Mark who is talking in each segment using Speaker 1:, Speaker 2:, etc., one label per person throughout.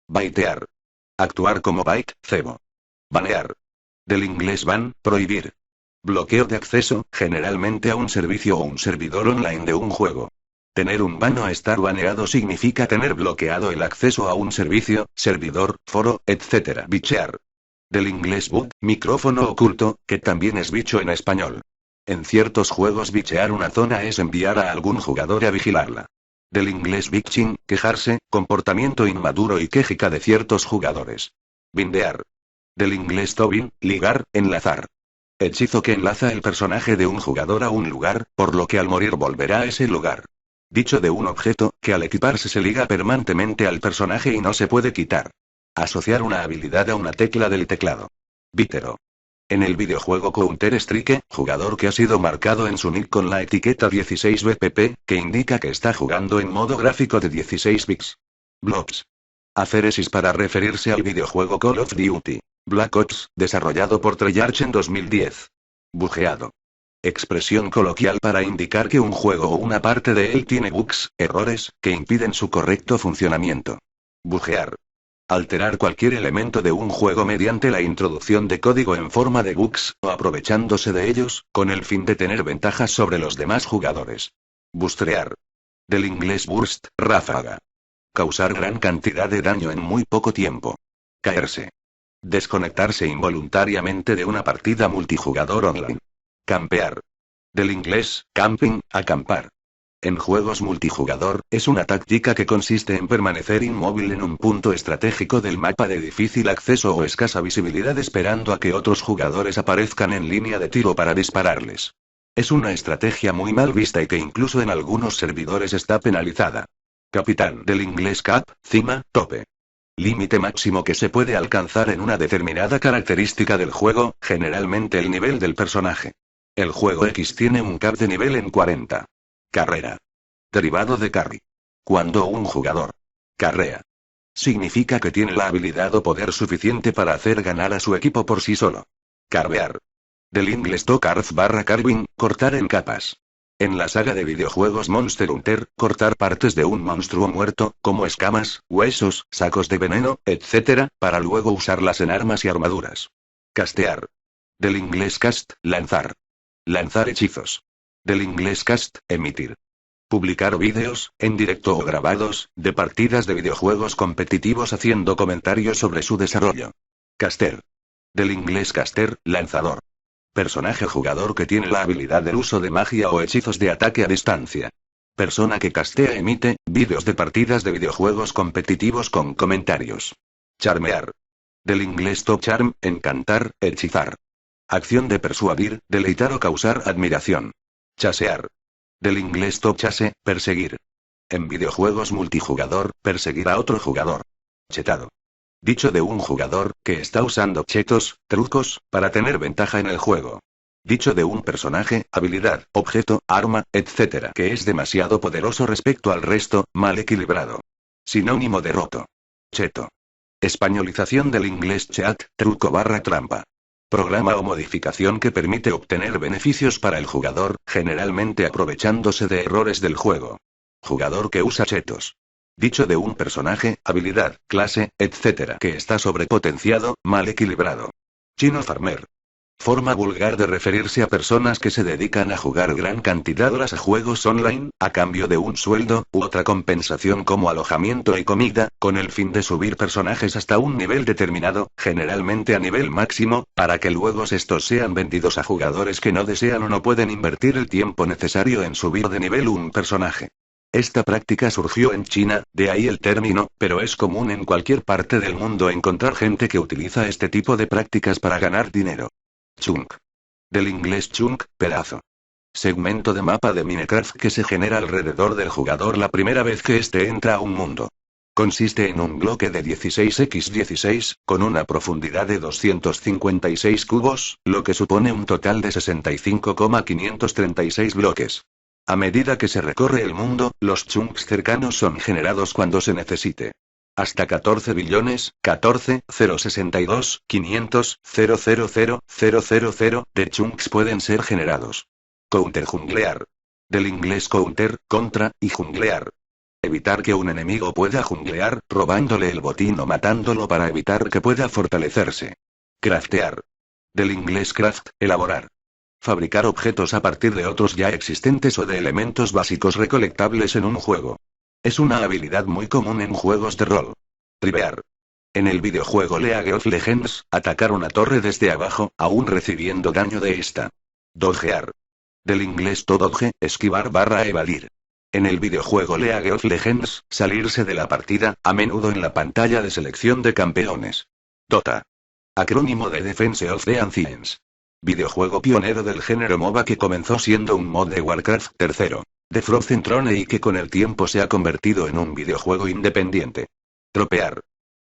Speaker 1: Baitear. Actuar como byte, cebo. Banear. Del inglés ban, prohibir. Bloqueo de acceso, generalmente a un servicio o un servidor online de un juego. Tener un ban o estar baneado significa tener bloqueado el acceso a un servicio, servidor, foro, etc. Bichear. Del inglés boot, micrófono oculto, que también es bicho en español. En ciertos juegos bichear una zona es enviar a algún jugador a vigilarla. Del inglés bitching, quejarse, comportamiento inmaduro y quejica de ciertos jugadores. Bindear. Del inglés tobin, ligar, enlazar. Hechizo que enlaza el personaje de un jugador a un lugar, por lo que al morir volverá a ese lugar. Dicho de un objeto, que al equiparse se liga permanentemente al personaje y no se puede quitar. Asociar una habilidad a una tecla del teclado. Bítero. En el videojuego Counter-Strike, jugador que ha sido marcado en su nick con la etiqueta 16bpp, que indica que está jugando en modo gráfico de 16 bits. Blobs. Aféresis para referirse al videojuego Call of Duty Black Ops, desarrollado por Treyarch en 2010. Bujeado. Expresión coloquial para indicar que un juego o una parte de él tiene bugs, errores, que impiden su correcto funcionamiento. Bujear. Alterar cualquier elemento de un juego mediante la introducción de código en forma de bugs, o aprovechándose de ellos, con el fin de tener ventajas sobre los demás jugadores. Bustrear. Del inglés burst, ráfaga. Causar gran cantidad de daño en muy poco tiempo. Caerse. Desconectarse involuntariamente de una partida multijugador online. Campear. Del inglés, camping, acampar. En juegos multijugador, es una táctica que consiste en permanecer inmóvil en un punto estratégico del mapa de difícil acceso o escasa visibilidad esperando a que otros jugadores aparezcan en línea de tiro para dispararles. Es una estrategia muy mal vista y que incluso en algunos servidores está penalizada. Capitán. Del inglés cap, cima, tope. Límite máximo que se puede alcanzar en una determinada característica del juego, generalmente el nivel del personaje. El juego X tiene un cap de nivel en 40. Carrera. Derivado de carry. Cuando un jugador carrea, significa que tiene la habilidad o poder suficiente para hacer ganar a su equipo por sí solo. Carvear. Del inglés to carve barra carving, cortar en capas. En la saga de videojuegos Monster Hunter, cortar partes de un monstruo muerto, como escamas, huesos, sacos de veneno, etc., para luego usarlas en armas y armaduras. Castear. Del inglés cast, lanzar. Lanzar hechizos. Del inglés cast, emitir. Publicar vídeos, en directo o grabados, de partidas de videojuegos competitivos haciendo comentarios sobre su desarrollo. Caster. Del inglés caster, lanzador. Personaje jugador que tiene la habilidad del uso de magia o hechizos de ataque a distancia. Persona que castea emite vídeos de partidas de videojuegos competitivos con comentarios. Charmear. Del inglés to charm, encantar, hechizar. Acción de persuadir, deleitar o causar admiración. Chasear. Del inglés to chase, perseguir. En videojuegos multijugador, perseguir a otro jugador. Chetado. Dicho de un jugador, que está usando chetos, trucos, para tener ventaja en el juego. Dicho de un personaje, habilidad, objeto, arma, etc., que es demasiado poderoso respecto al resto, mal equilibrado. Sinónimo de roto. Cheto. Españolización del inglés cheat, truco barra trampa. Programa o modificación que permite obtener beneficios para el jugador, generalmente aprovechándose de errores del juego. Jugador que usa chetos. Dicho de un personaje, habilidad, clase, etc., que está sobrepotenciado, mal equilibrado. Chino farmer. Forma vulgar de referirse a personas que se dedican a jugar gran cantidad de horas a juegos online, a cambio de un sueldo, u otra compensación como alojamiento y comida, con el fin de subir personajes hasta un nivel determinado, generalmente a nivel máximo, para que luego estos sean vendidos a jugadores que no desean o no pueden invertir el tiempo necesario en subir de nivel un personaje. Esta práctica surgió en China, de ahí el término, pero es común en cualquier parte del mundo encontrar gente que utiliza este tipo de prácticas para ganar dinero. Chunk. Del inglés chunk, pedazo. Segmento de mapa de Minecraft que se genera alrededor del jugador la primera vez que éste entra a un mundo. Consiste en un bloque de 16x16, con una profundidad de 256 cubos, lo que supone un total de 65,536 bloques. A medida que se recorre el mundo, los chunks cercanos son generados cuando se necesite. Hasta 14 billones, 14,062,500,000,000 de chunks pueden ser generados. Counterjunglear. Del inglés counter, contra, y junglear. Evitar que un enemigo pueda junglear, robándole el botín o matándolo para evitar que pueda fortalecerse. Craftear. Del inglés craft, elaborar. Fabricar objetos a partir de otros ya existentes o de elementos básicos recolectables en un juego. Es una habilidad muy común en juegos de rol. Trivear. En el videojuego League of Legends, atacar una torre desde abajo, aún recibiendo daño de esta. Dodgear. Del inglés to dodge, esquivar / evadir. En el videojuego League of Legends, salirse de la partida, a menudo en la pantalla de selección de campeones. Dota. Acrónimo de Defense of the Ancients. Videojuego pionero del género MOBA que comenzó siendo un mod de Warcraft III, de Frozen Throne y que con el tiempo se ha convertido en un videojuego independiente. Dropear.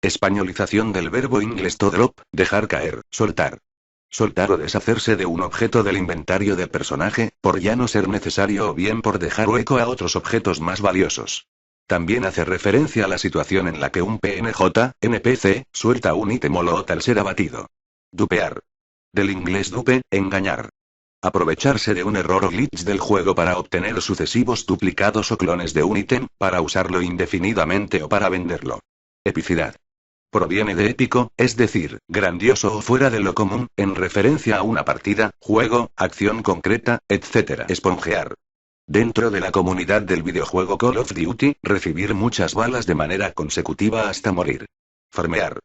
Speaker 1: Españolización del verbo inglés to drop, dejar caer, soltar. Soltar o deshacerse de un objeto del inventario del personaje, por ya no ser necesario o bien por dejar hueco a otros objetos más valiosos. También hace referencia a la situación en la que un NPC, suelta un ítem o lot al ser abatido. Dupear. Del inglés dupe, engañar. Aprovecharse de un error o glitch del juego para obtener sucesivos duplicados o clones de un ítem, para usarlo indefinidamente o para venderlo. Epicidad. Proviene de épico, es decir, grandioso o fuera de lo común, en referencia a una partida, juego, acción concreta, etc. Esponjear. Dentro de la comunidad del videojuego Call of Duty, recibir muchas balas de manera consecutiva hasta morir. Farmear.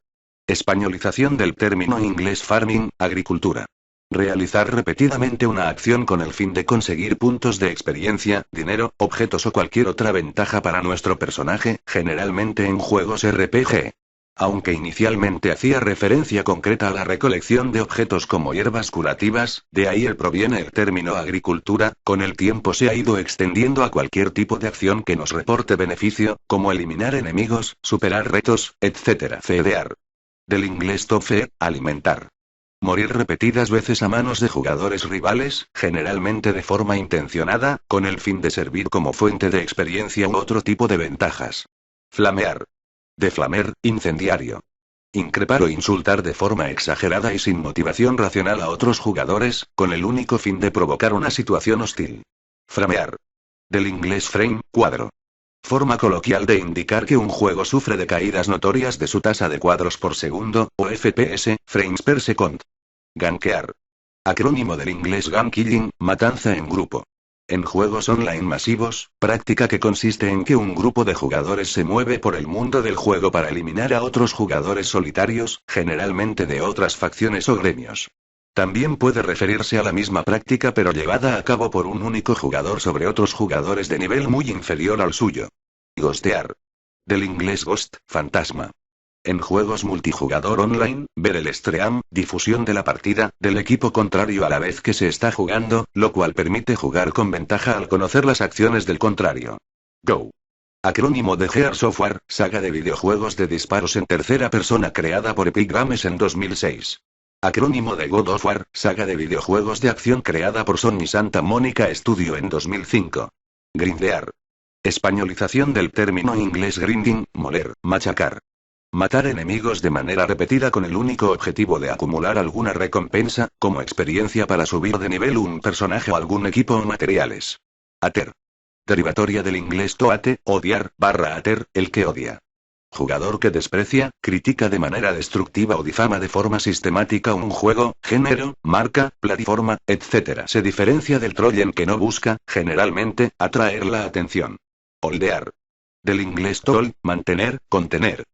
Speaker 1: Españolización del término inglés farming, agricultura. Realizar repetidamente una acción con el fin de conseguir puntos de experiencia, dinero, objetos o cualquier otra ventaja para nuestro personaje, generalmente en juegos RPG. Aunque inicialmente hacía referencia concreta a la recolección de objetos como hierbas curativas, de ahí proviene el término agricultura, con el tiempo se ha ido extendiendo a cualquier tipo de acción que nos reporte beneficio, como eliminar enemigos, superar retos, etc. Fedear. Del inglés to feed, alimentar. Morir repetidas veces a manos de jugadores rivales, generalmente de forma intencionada, con el fin de servir como fuente de experiencia u otro tipo de ventajas. Flamear. De flamer, incendiario. Increpar o insultar de forma exagerada y sin motivación racional a otros jugadores, con el único fin de provocar una situación hostil. Framear. Del inglés frame, cuadro. Forma coloquial de indicar que un juego sufre de caídas notorias de su tasa de cuadros por segundo, o FPS, frames per second. Gankear. Acrónimo del inglés gun killing, matanza en grupo. En juegos online masivos, práctica que consiste en que un grupo de jugadores se mueve por el mundo del juego para eliminar a otros jugadores solitarios, generalmente de otras facciones o gremios. También puede referirse a la misma práctica pero llevada a cabo por un único jugador sobre otros jugadores de nivel muy inferior al suyo. Ghostear. Del inglés ghost, fantasma. En juegos multijugador online, ver el stream, difusión de la partida, del equipo contrario a la vez que se está jugando, lo cual permite jugar con ventaja al conocer las acciones del contrario. Go. Acrónimo de Gears Software, saga de videojuegos de disparos en tercera persona creada por Epic Games en 2006. Acrónimo de God of War, saga de videojuegos de acción creada por Sony Santa Monica Studio en 2005. Grindear. Españolización del término inglés grinding, moler, machacar. Matar enemigos de manera repetida con el único objetivo de acumular alguna recompensa, como experiencia para subir de nivel un personaje o algún equipo o materiales. Ater. Derivatoria del inglés to hate, odiar, /ater, el que odia. Jugador que desprecia, critica de manera destructiva o difama de forma sistemática un juego, género, marca, plataforma, etc. Se diferencia del troll en que no busca, generalmente, atraer la atención. Holdear. Del inglés troll, mantener, contener.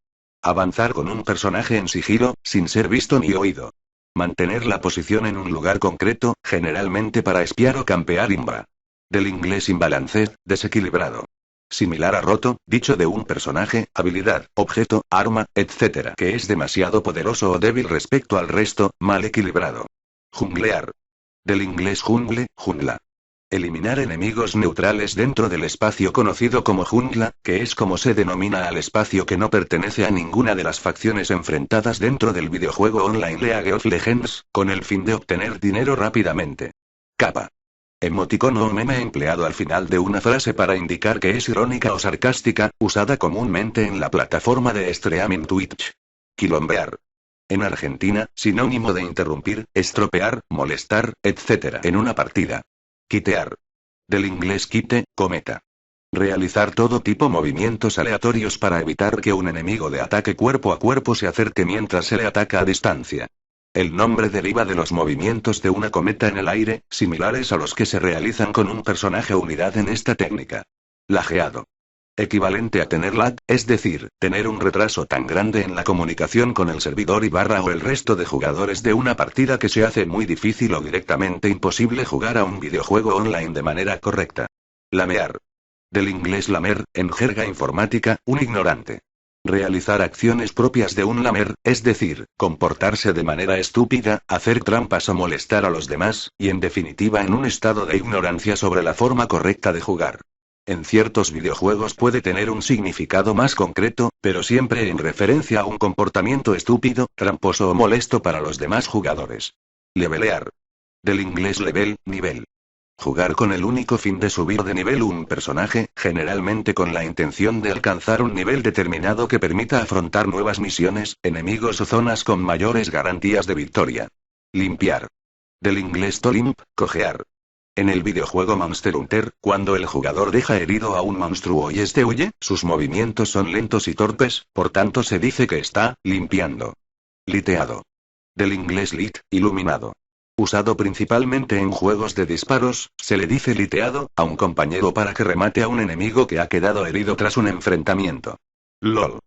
Speaker 1: Avanzar con un personaje en sigilo, sin ser visto ni oído. Mantener la posición en un lugar concreto, generalmente para espiar o campear imba. Del inglés imbalanced, desequilibrado. Similar a roto, dicho de un personaje, habilidad, objeto, arma, etc. que es demasiado poderoso o débil respecto al resto, mal equilibrado. Junglear. Del inglés jungle, jungla. Eliminar enemigos neutrales dentro del espacio conocido como jungla, que es como se denomina al espacio que no pertenece a ninguna de las facciones enfrentadas dentro del videojuego online League of Legends, con el fin de obtener dinero rápidamente. Capa. Emoticono o meme empleado al final de una frase para indicar que es irónica o sarcástica, usada comúnmente en la plataforma de streaming Twitch. Quilombear. En Argentina, sinónimo de interrumpir, estropear, molestar, etc. en una partida. Quitear. Del inglés quite, cometa. Realizar todo tipo movimientos aleatorios para evitar que un enemigo de ataque cuerpo a cuerpo se acerque mientras se le ataca a distancia. El nombre deriva de los movimientos de una cometa en el aire, similares a los que se realizan con un personaje o unidad en esta técnica. Lagueado. Equivalente a tener lag, es decir, tener un retraso tan grande en la comunicación con el servidor y barra o el resto de jugadores de una partida que se hace muy difícil o directamente imposible jugar a un videojuego online de manera correcta. Lamear. Del inglés lamer, en jerga informática, un ignorante. Realizar acciones propias de un lamer, es decir, comportarse de manera estúpida, hacer trampas o molestar a los demás, y en definitiva en un estado de ignorancia sobre la forma correcta de jugar. En ciertos videojuegos puede tener un significado más concreto, pero siempre en referencia a un comportamiento estúpido, tramposo o molesto para los demás jugadores. Levelear. Del inglés level, nivel. Jugar con el único fin de subir de nivel un personaje, generalmente con la intención de alcanzar un nivel determinado que permita afrontar nuevas misiones, enemigos o zonas con mayores garantías de victoria. Limpiar. Del inglés to limp, cojear. En el videojuego Monster Hunter, cuando el jugador deja herido a un monstruo y este huye, sus movimientos son lentos y torpes, por tanto se dice que está limpiando. Liteado. Del inglés lit, iluminado. Usado principalmente en juegos de disparos, se le dice liteado a un compañero para que remate a un enemigo que ha quedado herido tras un enfrentamiento. LOL.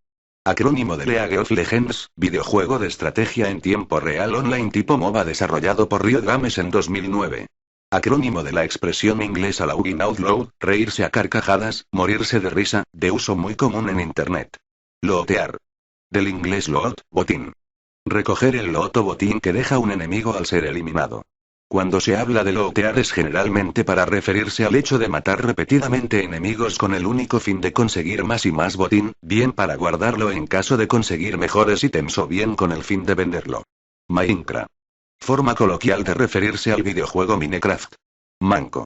Speaker 1: Acrónimo de League of Legends, videojuego de estrategia en tiempo real online tipo MOBA desarrollado por Riot Games en 2009. Acrónimo de la expresión inglesa laughing out loud, reírse a carcajadas, morirse de risa, de uso muy común en Internet. Lootear. Del inglés loot, botín. Recoger el loot o botín que deja un enemigo al ser eliminado. Cuando se habla de lootear es generalmente para referirse al hecho de matar repetidamente enemigos con el único fin de conseguir más y más botín, bien para guardarlo en caso de conseguir mejores ítems o bien con el fin de venderlo. Minecraft. Forma coloquial de referirse al videojuego Minecraft. Manco.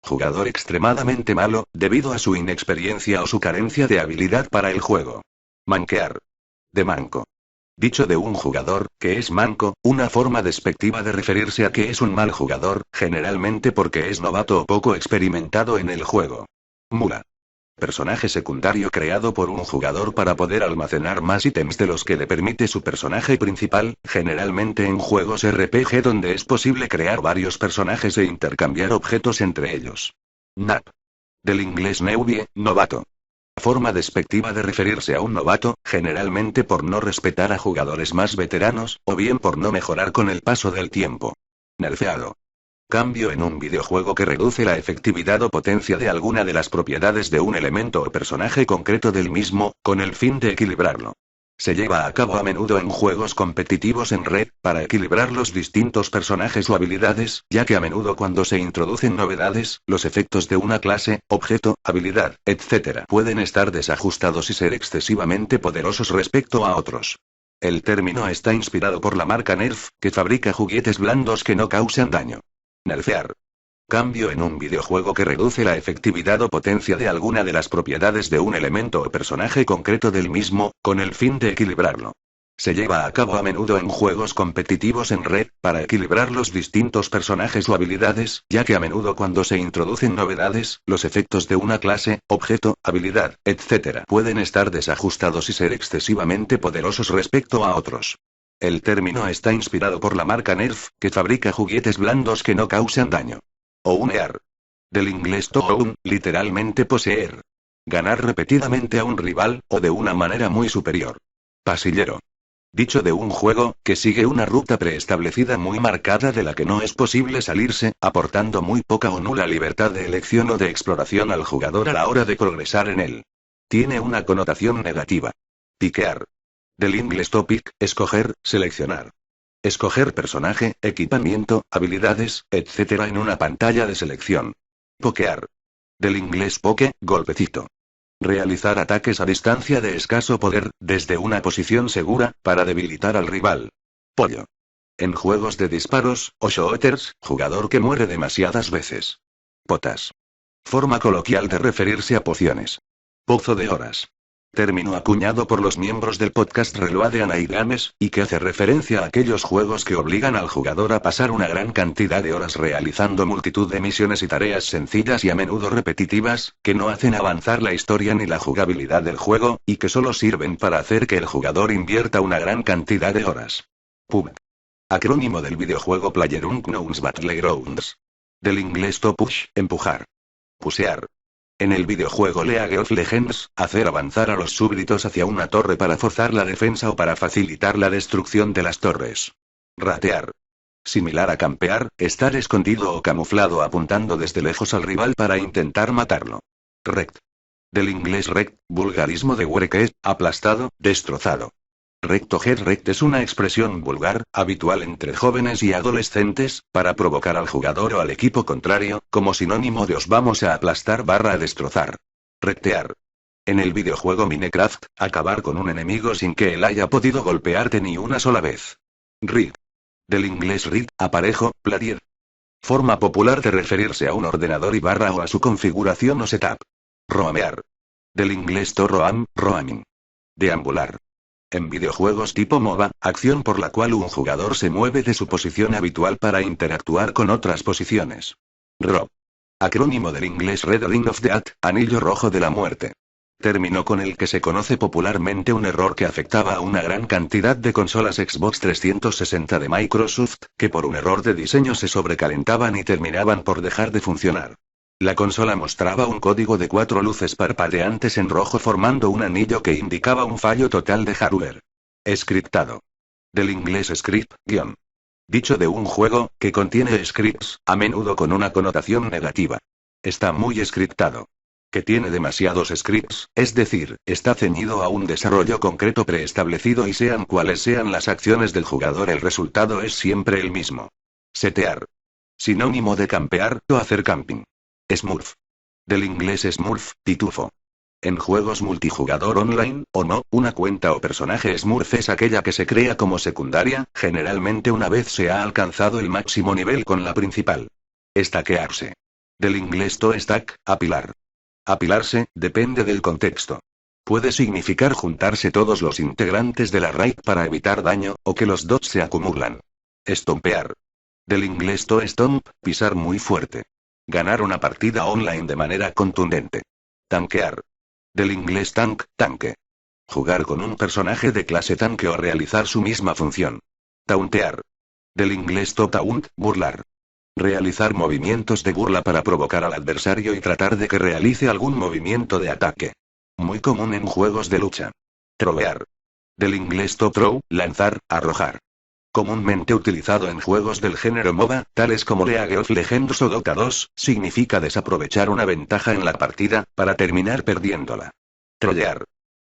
Speaker 1: Jugador extremadamente malo, debido a su inexperiencia o su carencia de habilidad para el juego. Manquear. De manco. Dicho de un jugador, que es manco, una forma despectiva de referirse a que es un mal jugador, generalmente porque es novato o poco experimentado en el juego. Mula. Personaje secundario creado por un jugador para poder almacenar más ítems de los que le permite su personaje principal, generalmente en juegos RPG donde es posible crear varios personajes e intercambiar objetos entre ellos. Nap. Del inglés newbie, novato. Forma despectiva de referirse a un novato, generalmente por no respetar a jugadores más veteranos, o bien por no mejorar con el paso del tiempo. Nerfeado. Cambio en un videojuego que reduce la efectividad o potencia de alguna de las propiedades de un elemento o personaje concreto del mismo, con el fin de equilibrarlo. Se lleva a cabo a menudo en juegos competitivos en red, para equilibrar los distintos personajes o habilidades, ya que a menudo cuando se introducen novedades, los efectos de una clase, objeto, habilidad, etc. pueden estar desajustados y ser excesivamente poderosos respecto a otros. El término está inspirado por la marca Nerf, que fabrica juguetes blandos que no causan daño. Nerfear. Cambio en un videojuego que reduce la efectividad o potencia de alguna de las propiedades de un elemento o personaje concreto del mismo, con el fin de equilibrarlo. Se lleva a cabo a menudo en juegos competitivos en red, para equilibrar los distintos personajes o habilidades, ya que a menudo cuando se introducen novedades, los efectos de una clase, objeto, habilidad, etc. pueden estar desajustados y ser excesivamente poderosos respecto a otros. El término está inspirado por la marca Nerf, que fabrica juguetes blandos que no causan daño. Ownear. Del inglés to own, literalmente poseer. Ganar repetidamente a un rival, o de una manera muy superior. Pasillero. Dicho de un juego, que sigue una ruta preestablecida muy marcada de la que no es posible salirse, aportando muy poca o nula libertad de elección o de exploración al jugador a la hora de progresar en él. Tiene una connotación negativa. Piquear. Del inglés topic, escoger, seleccionar. Escoger personaje, equipamiento, habilidades, etc. en una pantalla de selección. Pokear. Del inglés poke, golpecito. Realizar ataques a distancia de escaso poder, desde una posición segura, para debilitar al rival. Pollo. En juegos de disparos, o shooters, jugador que muere demasiadas veces. Potas. Forma coloquial de referirse a pociones. Pozo de horas. Término acuñado por los miembros del podcast Reloaded and Games, y que hace referencia a aquellos juegos que obligan al jugador a pasar una gran cantidad de horas realizando multitud de misiones y tareas sencillas y a menudo repetitivas, que no hacen avanzar la historia ni la jugabilidad del juego, y que solo sirven para hacer que el jugador invierta una gran cantidad de horas. PUBG. Acrónimo del videojuego PlayerUnknown's Battlegrounds. Del inglés to push, empujar. Pushear. En el videojuego League of Legends, hacer avanzar a los súbditos hacia una torre para forzar la defensa o para facilitar la destrucción de las torres. Ratear. Similar a campear, estar escondido o camuflado apuntando desde lejos al rival para intentar matarlo. Wrecked. Del inglés wrecked, vulgarismo de wrecked, aplastado, destrozado. Wrecked es una expresión vulgar, habitual entre jóvenes y adolescentes, para provocar al jugador o al equipo contrario, como sinónimo de os vamos a aplastar / destrozar. Rectear. En el videojuego Minecraft, acabar con un enemigo sin que él haya podido golpearte ni una sola vez. Rig. Del inglés rig, aparejo, platir. Forma popular de referirse a un ordenador y / o a su configuración o setup. Roamear. Del inglés to roam, roaming. Deambular. En videojuegos tipo MOBA, acción por la cual un jugador se mueve de su posición habitual para interactuar con otras posiciones. ROM. Acrónimo del inglés Red Ring of Death, anillo rojo de la muerte. Término con el que se conoce popularmente un error que afectaba a una gran cantidad de consolas Xbox 360 de Microsoft, que por un error de diseño se sobrecalentaban y terminaban por dejar de funcionar. La consola mostraba un código de 4 luces parpadeantes en rojo formando un anillo que indicaba un fallo total de hardware. Scriptado. Del inglés script, guión. Dicho de un juego, que contiene scripts, a menudo con una connotación negativa. Está muy scriptado. Que tiene demasiados scripts, es decir, está ceñido a un desarrollo concreto preestablecido y sean cuales sean las acciones del jugador el resultado es siempre el mismo. Setear. Sinónimo de campear, o hacer camping. Smurf. Del inglés smurf, pitufo. En juegos multijugador online, o no, una cuenta o personaje Smurf es aquella que se crea como secundaria, generalmente una vez se ha alcanzado el máximo nivel con la principal. Stackearse. Del inglés to stack, apilar. Apilarse, depende del contexto. Puede significar juntarse todos los integrantes de la raid para evitar daño, o que los dots se acumulan. Estompear. Del inglés to stomp, pisar muy fuerte. Ganar una partida online de manera contundente. Tanquear. Del inglés tank, tanque. Jugar con un personaje de clase tanque o realizar su misma función. Tauntear. Del inglés to taunt, burlar. Realizar movimientos de burla para provocar al adversario y tratar de que realice algún movimiento de ataque. Muy común en juegos de lucha. Trolear. Del inglés to throw, lanzar, arrojar. Comúnmente utilizado en juegos del género MOBA, tales como League of Legends o Dota 2, significa desaprovechar una ventaja en la partida, para terminar perdiéndola. Trollear.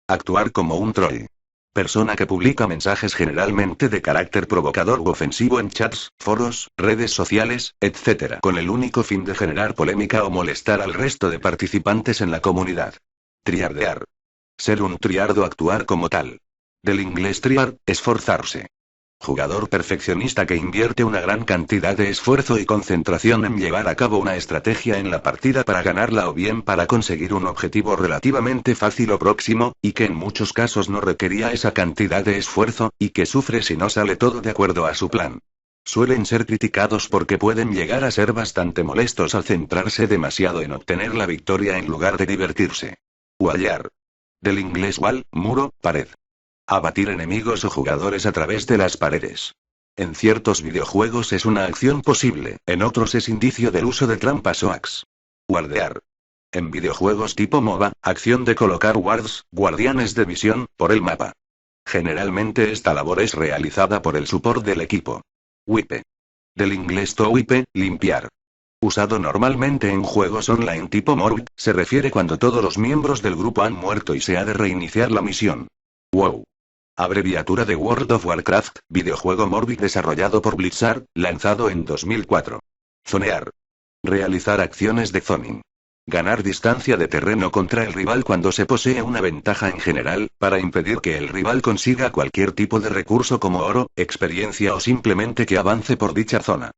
Speaker 1: Actuar como un troll. Persona que publica mensajes generalmente de carácter provocador u ofensivo en chats, foros, redes sociales, etc., con el único fin de generar polémica o molestar al resto de participantes en la comunidad. Triardear. Ser un triardo, actuar como tal. Del inglés triar, esforzarse. Jugador perfeccionista que invierte una gran cantidad de esfuerzo y concentración en llevar a cabo una estrategia en la partida para ganarla o bien para conseguir un objetivo relativamente fácil o próximo, y que en muchos casos no requería esa cantidad de esfuerzo, y que sufre si no sale todo de acuerdo a su plan. Suelen ser criticados porque pueden llegar a ser bastante molestos al centrarse demasiado en obtener la victoria en lugar de divertirse. Wallar. Del inglés wall, muro, pared. Abatir enemigos o jugadores a través de las paredes. En ciertos videojuegos es una acción posible, en otros es indicio del uso de trampas o hacks. Guardear. En videojuegos tipo MOBA, acción de colocar wards, guardianes de visión, por el mapa. Generalmente esta labor es realizada por el support del equipo. Wipe. Del inglés to wipe, limpiar. Usado normalmente en juegos online tipo Morbid, se refiere cuando todos los miembros del grupo han muerto y se ha de reiniciar la misión. WoW. Abreviatura de World of Warcraft, videojuego Morbid desarrollado por Blizzard, lanzado en 2004. Zonear. Realizar acciones de zoning. Ganar distancia de terreno contra el rival cuando se posee una ventaja en general, para impedir que el rival consiga cualquier tipo de recurso como oro, experiencia o simplemente que avance por dicha zona.